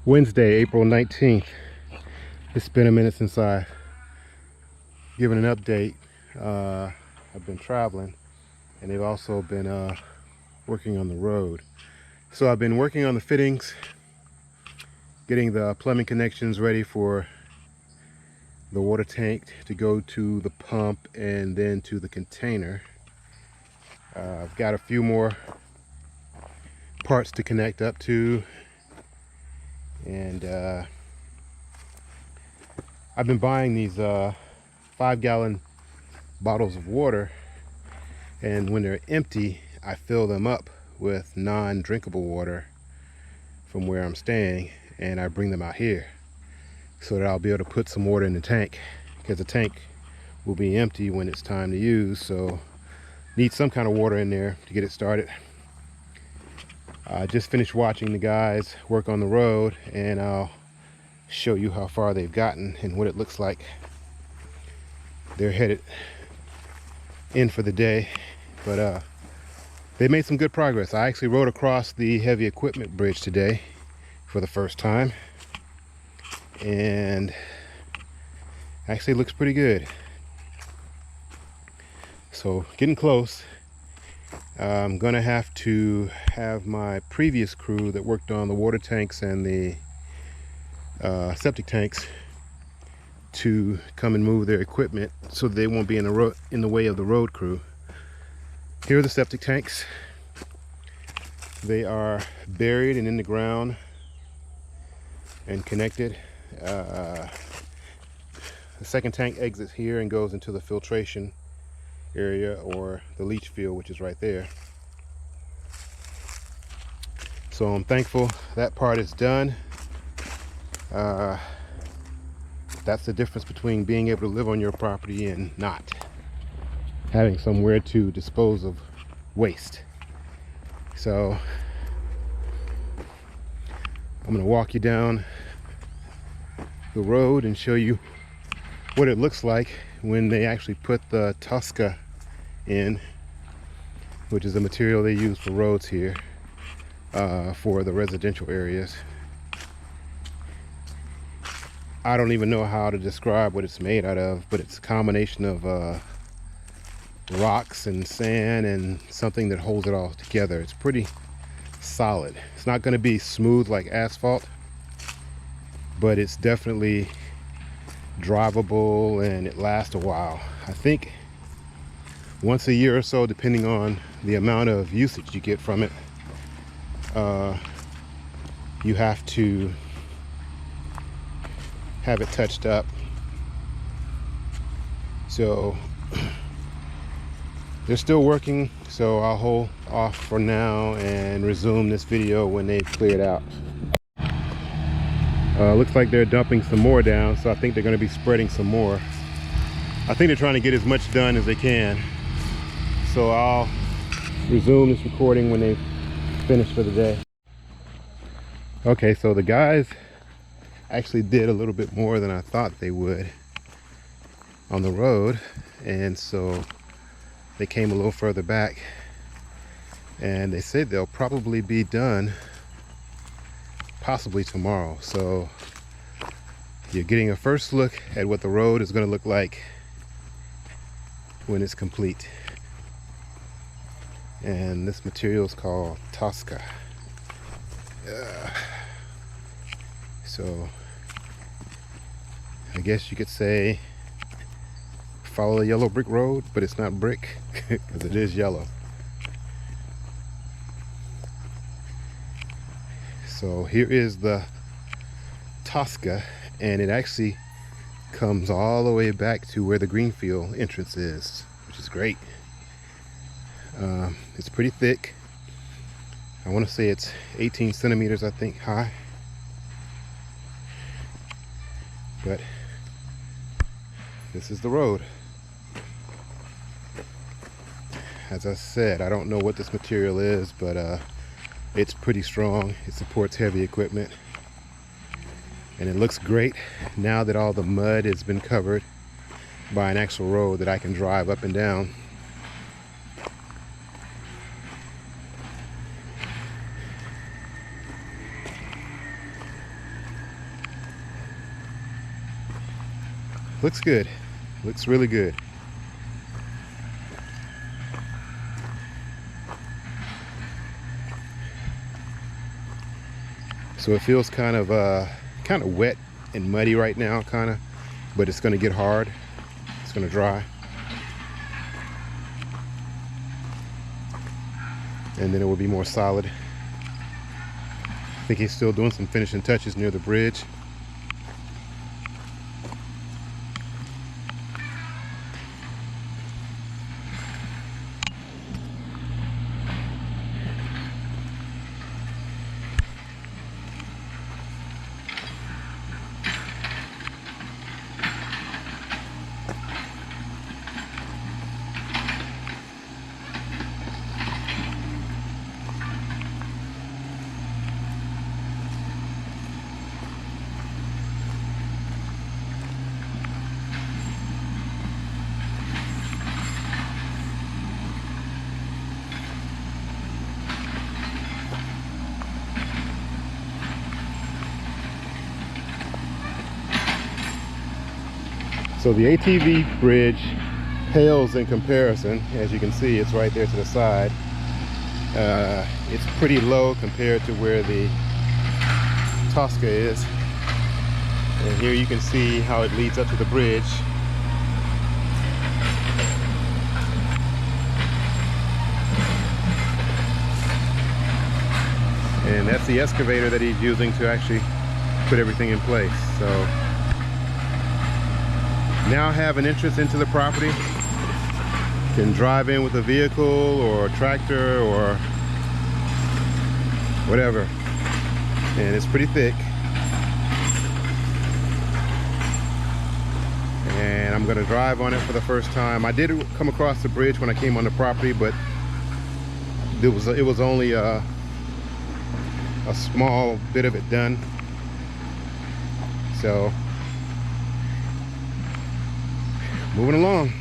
Wednesday, April 19th. It's been a minute since I've given an update. I've been traveling, and they've also been working on the road. So I've been working on the fittings, getting the plumbing connections ready for the water tank to go to the pump and then to the container. I've got a few more parts to connect up to, and I've been buying these 5-gallon bottles of water, and when they're empty I fill them up with non-drinkable water from where I'm staying, and I bring them out here so that I'll be able to put some water in the tank, because the tank will be empty when it's time to use. So need some kind of water in there to get it started. I just finished watching the guys work on the road, and I'll show you how far they've gotten and what it looks like. They're headed in for the day, but they made some good progress. I actually rode across the heavy equipment bridge today for the first time, and actually looks pretty good. So getting close. I'm gonna have to have my previous crew that worked on the water tanks and the septic tanks to come and move their equipment so they won't be in the way of the road crew. Here are the septic tanks. They are buried and in the ground and connected. The second tank exits here and goes into the filtration area, or the leach field, which is right there. So I'm thankful that part is done. That's the difference between being able to live on your property and not having somewhere to dispose of waste. So I'm going to walk you down the road and show you what it looks like when they actually put the Tosca in, which is the material they use for roads here, for the residential areas. I don't even know how to describe what it's made out of, but it's a combination of rocks and sand and something that holds it all together. It's pretty solid. It's not going to be smooth like asphalt, but it's definitely drivable and it lasts a while. I think once a year or so, depending on the amount of usage you get from it, you have to have it touched up. So they're still working, so I'll hold off for now and resume this video when they've cleared out. Looks like they're dumping some more down, so I think they're going to be spreading some more. I think they're trying to get as much done as they can. So I'll resume this recording when they've finished for the day. Okay, so the guys actually did a little bit more than I thought they would on the road, and so they came a little further back, and they said they'll probably be done possibly tomorrow. So you're getting a first look at what the road is going to look like when it's complete. And this material is called Tosca. So I guess you could say follow the yellow brick road, but it's not brick because it is yellow. So here is the Tosca, and it actually comes all the way back to where the Greenfield entrance is, which is great. It's pretty thick. I want to say it's 18 centimeters, I think, high. But this is the road. As I said, I don't know what this material is, but it's pretty strong. It supports heavy equipment, and it looks great now that all the mud has been covered by an actual road that I can drive up and down. Looks good. Looks really good. So it feels kind of wet and muddy right now, but it's going to get hard. It's going to dry. And then it will be more solid. I think he's still doing some finishing touches near the bridge. So the ATV bridge pales in comparison. As you can see, it's right there to the side. It's pretty low compared to where the Tosca is. And here you can see how it leads up to the bridge. And that's the excavator that he's using to actually put everything in place. So now have an entrance into the property. Can drive in with a vehicle or a tractor or whatever. And it's pretty thick. And I'm gonna drive on it for the first time. I did come across the bridge when I came on the property, but it was only a small bit of it done. So moving along.